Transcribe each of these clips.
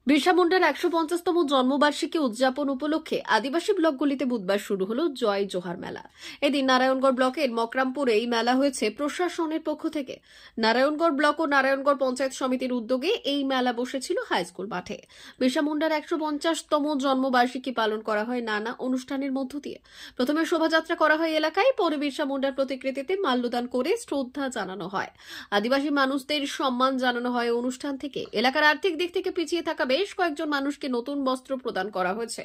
বিরসা মুন্ডার ১৫০তম জন্মবার্ষিকী উদযাপন উপলক্ষে আদিবাসী ব্লকগুলিতে বুধবার শুরু হল জয় জোহার মেলা। এদিন নারায়ণগড় ব্লকের মকরামপুরে এই মেলা হয়েছে প্রশাসনের পক্ষ থেকে। নারায়ণগড় ব্লক ও নারায়ণগড় পঞ্চায়েত সমিতির উদ্যোগে এই মেলা বসেছিল হাইস্কুল মাঠে। বিরসা মুন্ডার ১৫০তম জন্মবার্ষিকী পালন করা হয় নানা অনুষ্ঠানের মধ্য দিয়ে। প্রথমে শোভাযাত্রা করা হয় এলাকায়, পরে বিরসা মুন্ডার প্রতিকৃতিতে মাল্যদান করে শ্রদ্ধা জানানো হয়। আদিবাসী মানুষদের সম্মান জানানো হয় অনুষ্ঠান থেকে। এলাকার আর্থিক দিক থেকে পিছিয়ে থাকা বেশ কয়েকজন মানুষকে নতুন বস্ত্র প্রদান করা হয়েছে।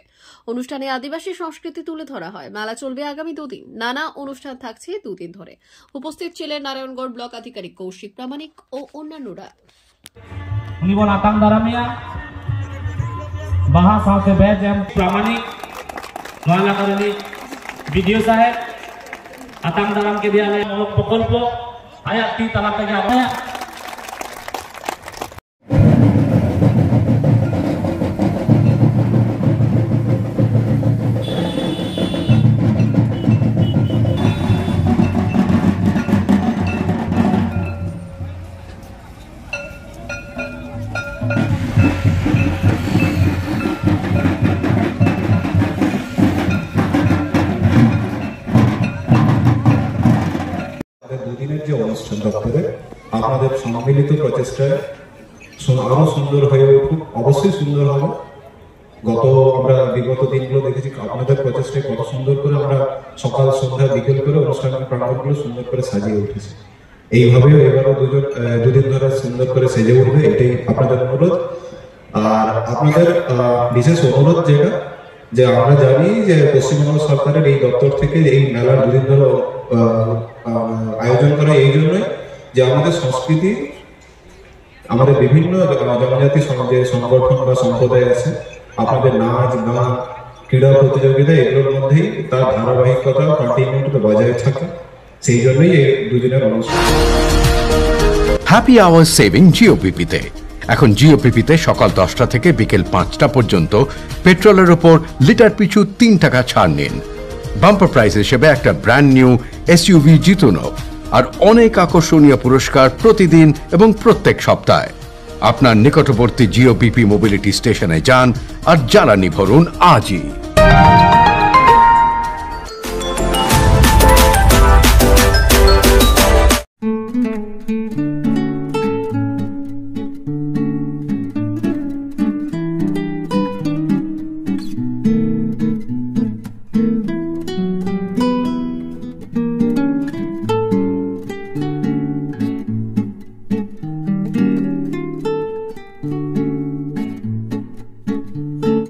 অনুষ্ঠানে আদিবাসী সংস্কৃতি তুলে ধরা হয়। মেলা চলবে আগামী দুদিন। নানা অনুষ্ঠান থাকছে দুদিন ধরে। উপস্থিত ছিলেন নারায়ণগড় ব্লক আধিকারিক কৌশিক প্রামাণিক ও অন্যান্যরা। আতাং দারামিয়া বাহা সাথে বেজ এম প্রামাণিক নয়ালাকারণী বিডিও সাহেব আতাং দারাম কে দেয়া প্রকল্প আয়া 3 তালাক থেকে আয়া দুদিনের যে অনুষ্ঠান দপ্তরে আপনাদের সম্মিলিত প্রচেষ্টায় আরো সুন্দর হয়ে উঠুক। অবশ্যই সুন্দর হবে। আমরা বিগত দিনগুলো দেখেছি আপনাদের প্রচেষ্টায় কত সুন্দর করে আমরা সকাল সন্ধ্যা বিকেল করে অনুষ্ঠানের প্রাঙ্গণগুলো সুন্দর করে সাজিয়ে উঠেছি। এইভাবেও এবারও দুদিন ধরে সুন্দর করে সেজে উঠবে, এটাই আপনাদের অনুরোধ। আর আপনাদের বিশেষ অনুরোধ যেটা যে আমরা জানি যে পশ্চিমবঙ্গ সরকারের এই দপ্তর থেকে এই মেলার দুদিন ধরে আয়োজন করা এই জন্যই যে আমাদের সংস্কৃতি, আমাদের বিভিন্ন জনজাতি সমাজের সংগঠন বা সম্প্রদায় আছে, আপনাদের নাচ গান ক্রীড়া প্রতিযোগিতা এগুলোর মধ্যেই তার ধারাবাহিকতা কন্টিনিউটি বজায় থাকে। সেই জন্যই এই দুদিনের অনুষ্ঠান। হ্যাপি আওয়ার সেভিং জিওপিপিতে। এখন জিওপিপিতে সকাল 10টা থেকে বিকেল 5টা পর্যন্ত পেট্রোলের ওপর লিটার পিছু 3 টাকা ছাড় নিন। বাম্পার প্রাইজ হিসেবে একটা ব্র্যান্ড নিউ এসইউভি জিতুন আর অনেক আকর্ষণীয় পুরস্কার প্রতিদিন এবং প্রত্যেক সপ্তাহে। আপনার নিকটবর্তী জিওপিপি মোবিলিটি স্টেশনে যান আর জ্বালানি ভরুন আজই।